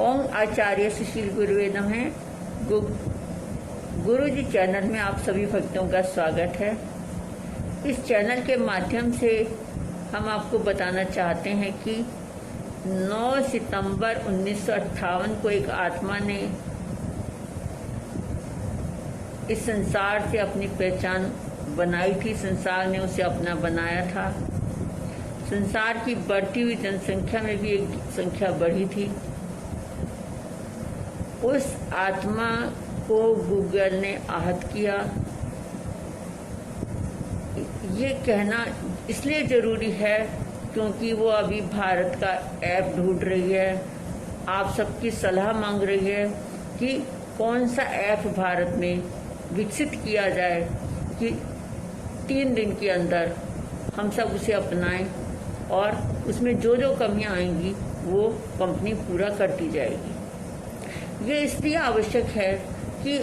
ओम आचार्य सुशील गुरुवे नमः। गुरु जी चैनल में आप सभी भक्तों का स्वागत है। इस चैनल के माध्यम से हम आपको बताना चाहते हैं कि 9 सितंबर 1958 को एक आत्मा ने इस संसार से अपनी पहचान बनाई थी। संसार ने उसे अपना बनाया था। संसार की बढ़ती हुई जनसंख्या में भी एक संख्या बढ़ी थी। उस आत्मा को गूगल ने आहत किया। ये कहना इसलिए जरूरी है क्योंकि वो अभी भारत का ऐप ढूंढ रही है। आप सबकी सलाह मांग रही है कि कौन सा ऐप भारत में विकसित किया जाए कि 3 दिन के अंदर हम सब उसे अपनाएं और उसमें जो जो कमियां आएंगी वो कंपनी पूरा करती जाएगी। ये इसलिए आवश्यक है कि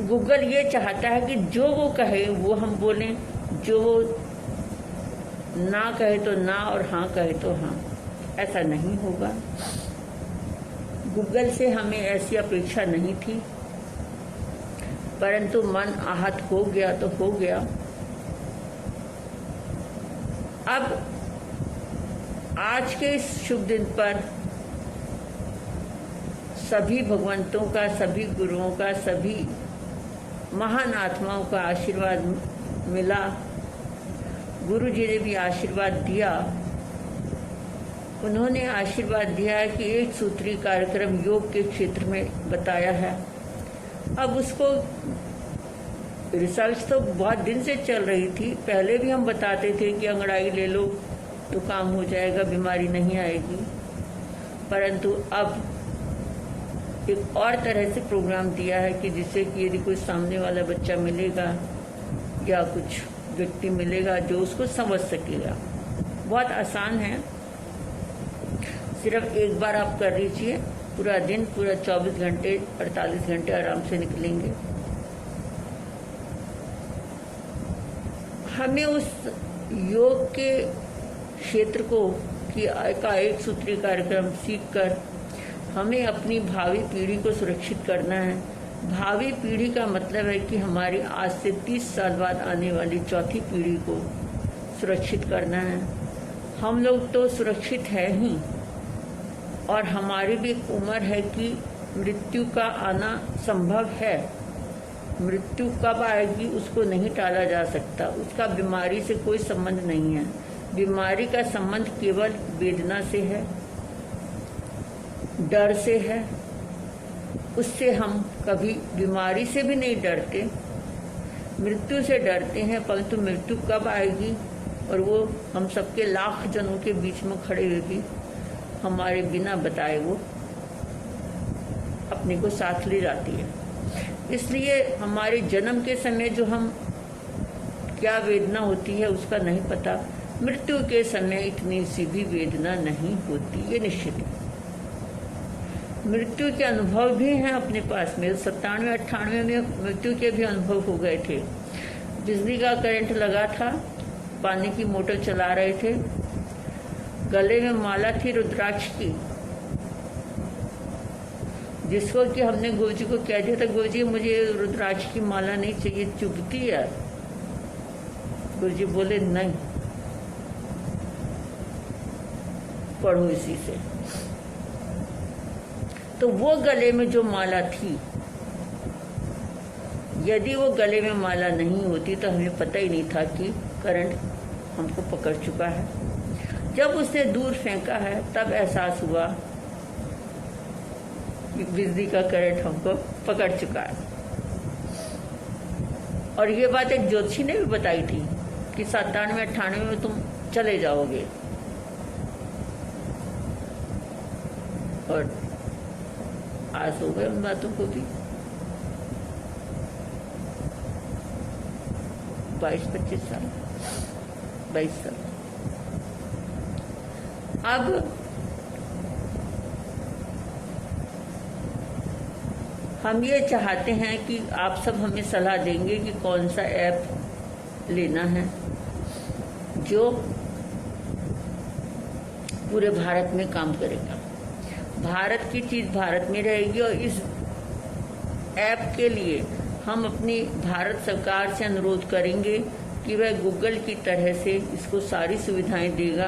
गूगल ये चाहता है कि जो वो कहे वो हम बोलें, जो वो ना कहे तो ना और हाँ कहे तो हाँ। ऐसा नहीं होगा। गूगल से हमें ऐसी अपेक्षा नहीं थी, परंतु मन आहत हो गया तो हो गया। अब आज के इस शुभ दिन पर सभी भगवंतों का, सभी गुरुओं का, सभी महान आत्माओं का आशीर्वाद मिला। गुरु जी ने भी आशीर्वाद दिया। उन्होंने आशीर्वाद दिया है कि एक सूत्री कार्यक्रम योग के क्षेत्र में बताया है। अब उसको रिसर्च तो बहुत दिन से चल रही थी। पहले भी हम बताते थे कि अंगड़ाई ले लो तो काम हो जाएगा, बीमारी नहीं आएगी। परंतु अब एक और तरह से प्रोग्राम दिया है कि जिससे कि यदि कोई सामने वाला बच्चा मिलेगा या कुछ व्यक्ति मिलेगा जो उसको समझ सकेगा। बहुत आसान है। सिर्फ एक बार आप कर लीजिए, पूरा दिन, पूरा 24 घंटे 48 घंटे आराम से निकलेंगे। हमें उस योग के क्षेत्र को का एक सूत्री कार्यक्रम सीखकर हमें अपनी भावी पीढ़ी को सुरक्षित करना है। भावी पीढ़ी का मतलब है कि हमारी आज से 30 साल बाद आने वाली चौथी पीढ़ी को सुरक्षित करना है। हम लोग तो सुरक्षित है ही, और हमारी भी एक उम्र है कि मृत्यु का आना संभव है। मृत्यु कब आएगी उसको नहीं टाला जा सकता। उसका बीमारी से कोई संबंध नहीं है। बीमारी का संबंध केवल वेदना से है, डर से है। उससे हम कभी बीमारी से भी नहीं डरते, मृत्यु से डरते हैं। परंतु मृत्यु कब आएगी और वो हम सबके लाख जनों के बीच में खड़े हुए भी हमारे बिना बताए वो अपने को साथ ले जाती है। इसलिए हमारे जन्म के समय जो हम क्या वेदना होती है उसका नहीं पता। मृत्यु के समय इतनी सी भी वेदना नहीं होती, ये निश्चित है। मृत्यु के अनुभव भी हैं अपने पास में। 97-98 में मृत्यु के भी अनुभव हो गए थे। बिजली का करंट लगा था, पानी की मोटर चला रहे थे, गले में माला थी रुद्राक्ष की, जिसको कि हमने गुरु जी को कह दिया था, गुरु जी मुझे रुद्राक्ष की माला नहीं चाहिए, चुभती है। गुरु जी बोले नहीं, पढ़ो इसी से। तो वो गले में जो माला थी, यदि वो गले में माला नहीं होती तो हमें पता ही नहीं था कि करंट हमको पकड़ चुका है। जब उसने दूर फेंका है तब एहसास हुआ कि बिजली का करंट हमको पकड़ चुका है। और ये बात एक ज्योतिषी ने भी बताई थी कि 97-98 में तुम चले जाओगे। और आज हो गए उन बातों को भी 22-25 साल, 22 साल। अब हम ये चाहते हैं कि आप सब हमें सलाह देंगे कि कौन सा ऐप लेना है जो पूरे भारत में काम करेगा। भारत की चीज़ भारत में रहेगी। और इस ऐप के लिए हम अपनी भारत सरकार से अनुरोध करेंगे कि वह गूगल की तरह से इसको सारी सुविधाएं देगा,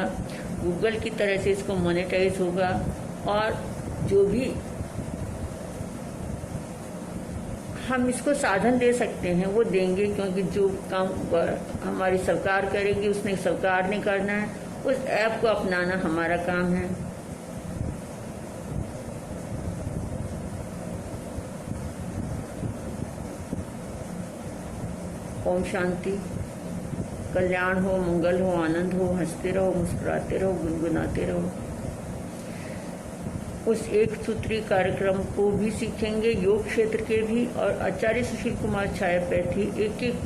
गूगल की तरह से इसको मोनेटाइज होगा, और जो भी हम इसको साधन दे सकते हैं वो देंगे, क्योंकि जो काम हमारी सरकार करेगी उसने सरकार ने करना है, उस ऐप को अपनाना हमारा काम है। ओम शांति। कल्याण हो, मंगल हो, आनंद हो, हंसते रहो, मुस्कुराते रहो, गुनगुनाते रहो। उस एक सूत्री कार्यक्रम को भी सीखेंगे, योग क्षेत्र के भी, और आचार्य सुशील कुमार छायापैथी एक एक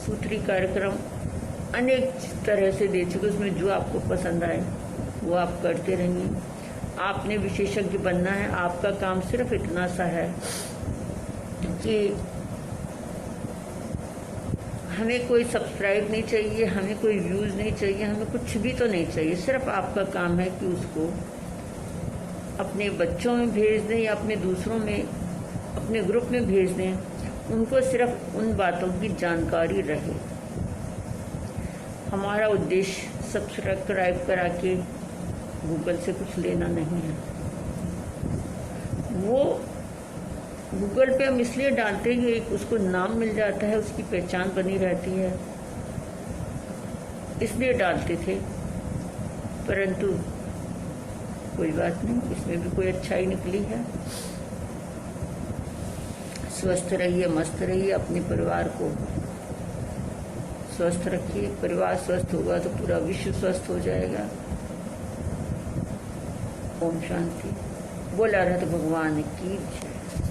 सूत्री कार्यक्रम अनेक तरह से दे चुके। उसमें जो आपको पसंद आए वो आप करते रहिए। आपने विशेषज्ञ बनना है। आपका काम सिर्फ इतना सा है कि हमें कोई सब्सक्राइब नहीं चाहिए, हमें कोई व्यूज़ नहीं चाहिए, हमें कुछ भी तो नहीं चाहिए। सिर्फ आपका काम है कि उसको अपने बच्चों में भेज दें या अपने दूसरों में, अपने ग्रुप में भेज दें। उनको सिर्फ उन बातों की जानकारी रहे। हमारा उद्देश्य सब्सक्राइब करा के गूगल से कुछ लेना नहीं है। वो गूगल पे हम इसलिए डालते हैं कि एक उसको नाम मिल जाता है, उसकी पहचान बनी रहती है, इसलिए डालते थे। परंतु कोई बात नहीं, इसमें भी कोई अच्छाई निकली है। स्वस्थ रहिए, मस्त रहिए, अपने परिवार को स्वस्थ रखिए। परिवार स्वस्थ होगा तो पूरा विश्व स्वस्थ हो जाएगा। ओम शांति। बोला रहा तो भगवान की जय।